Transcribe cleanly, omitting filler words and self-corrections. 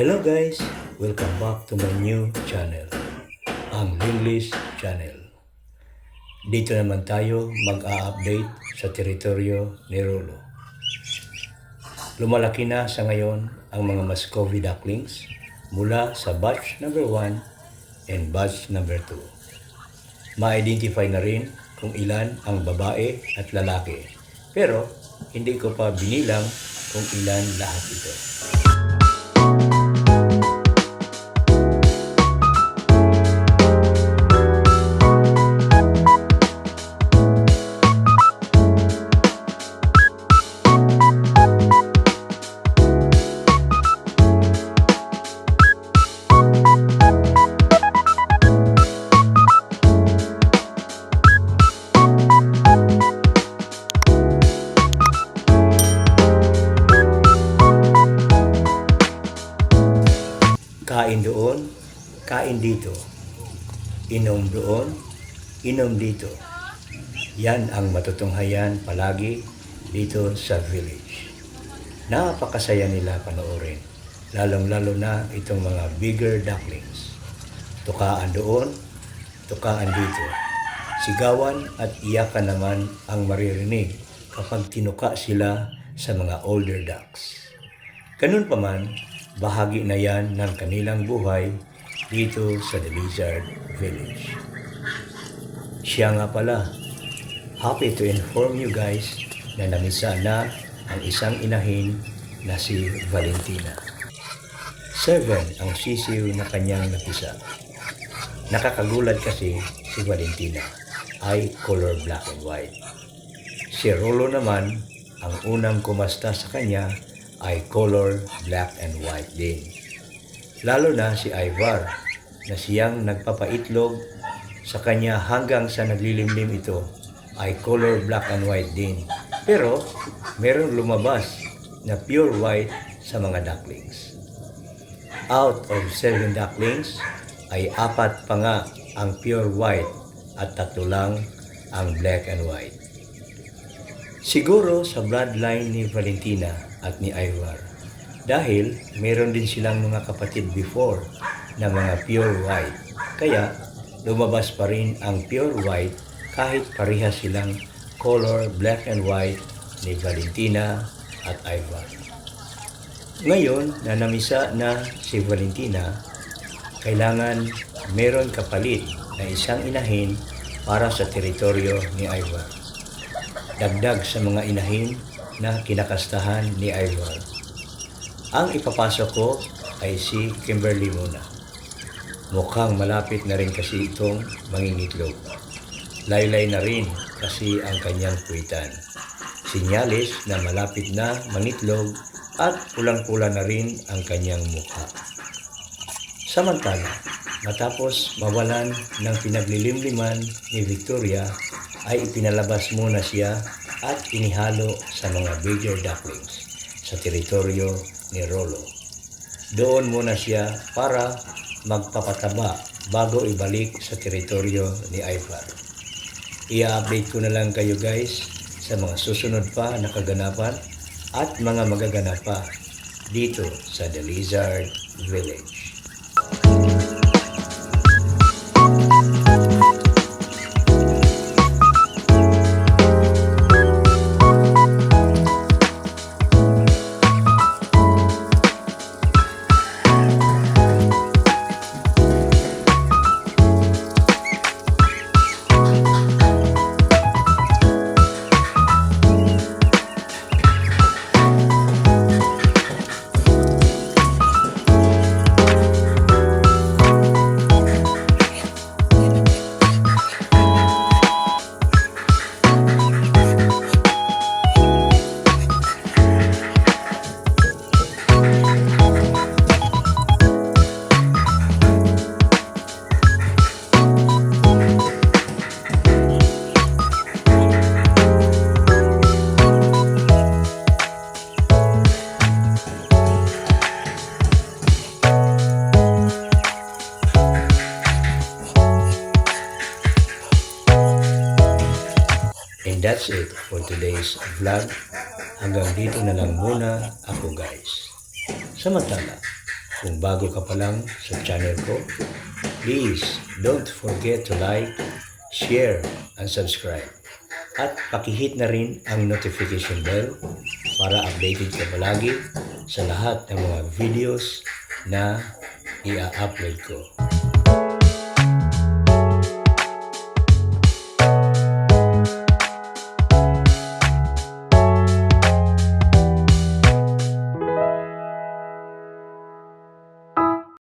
Hello guys! Welcome back to my new channel, ang Linglish Channel. Dito naman tayo mag-a-update sa teritoryo ni Rolo. Lumalaki na sa ngayon ang mga Muscovy ducklings mula sa batch number 1 and batch number 2. Ma-identify na rin kung ilan ang babae at lalaki, pero hindi ko pa binilang kung ilan lahat ito. Kain doon, kain dito. Inom doon, inom dito. Yan ang matutunghayan palagi dito sa village. Napakasaya nila panoorin, lalong-lalo na itong mga bigger ducklings. Tukaan doon, tukaan dito. Sigawan at iyakan naman ang maririnig kapag tinuka sila sa mga older ducks. Ganun pa man, bahagi na yan ng kanilang buhay dito sa The Lizard Village. Siya nga pala, happy to inform you guys na namisa na ang isang inahin na si Valentina. 7 ang sisiw na kanyang napisa. Nakakagulat kasi si Valentina ay color black and white. Si Rolo naman, ang unang kumasta sa kanya ay color black and white din. Lalo na si Ivar na siyang nagpapaitlog sa kanya hanggang sa naglilimlim ito ay color black and white din. Pero merong lumabas na pure white sa mga ducklings. Out of 7 ducklings ay 4 pa nga ang pure white at 3 lang ang black and white. Siguro sa bloodline ni Valentina at ni Ivar, dahil meron din silang mga kapatid before na mga pure white, kaya lumabas pa rin ang pure white kahit parehas silang color black and white ni Valentina at Ivar. Ngayon na namisa na si Valentina, kailangan meron kapalit na isang inahin para sa teritoryo ni Ivar. Dagdag sa mga inahin na kinakastahan ni Ivar. Ang ipapasok ko ay si Kimberly muna. Mukhang malapit na rin kasi itong mangingitlog. Laylay na rin kasi ang kanyang puwitan. Sinyalis na malapit na mangitlog at pulang-pula na rin ang kanyang mukha. Samantala, matapos mawalan ng pinaglilimliman ni Victoria, ay ipinalabas muna siya at inihalo sa mga bigger ducklings sa teritoryo ni Rolo. Doon muna siya para magpapataba bago ibalik sa teritoryo ni Ivar. I-update ko na lang kayo guys sa mga susunod pa na kaganapan at mga magaganap pa dito sa The Lizard Village. And that's it for today's vlog. Hanggang dito na lang muna ako guys. Samantala, Kung bago ka pa lang sa channel ko, please don't forget to like, share, and subscribe. At pakihit na rin ang notification bell para updated ka palagi sa lahat ng mga videos na i-upload ko.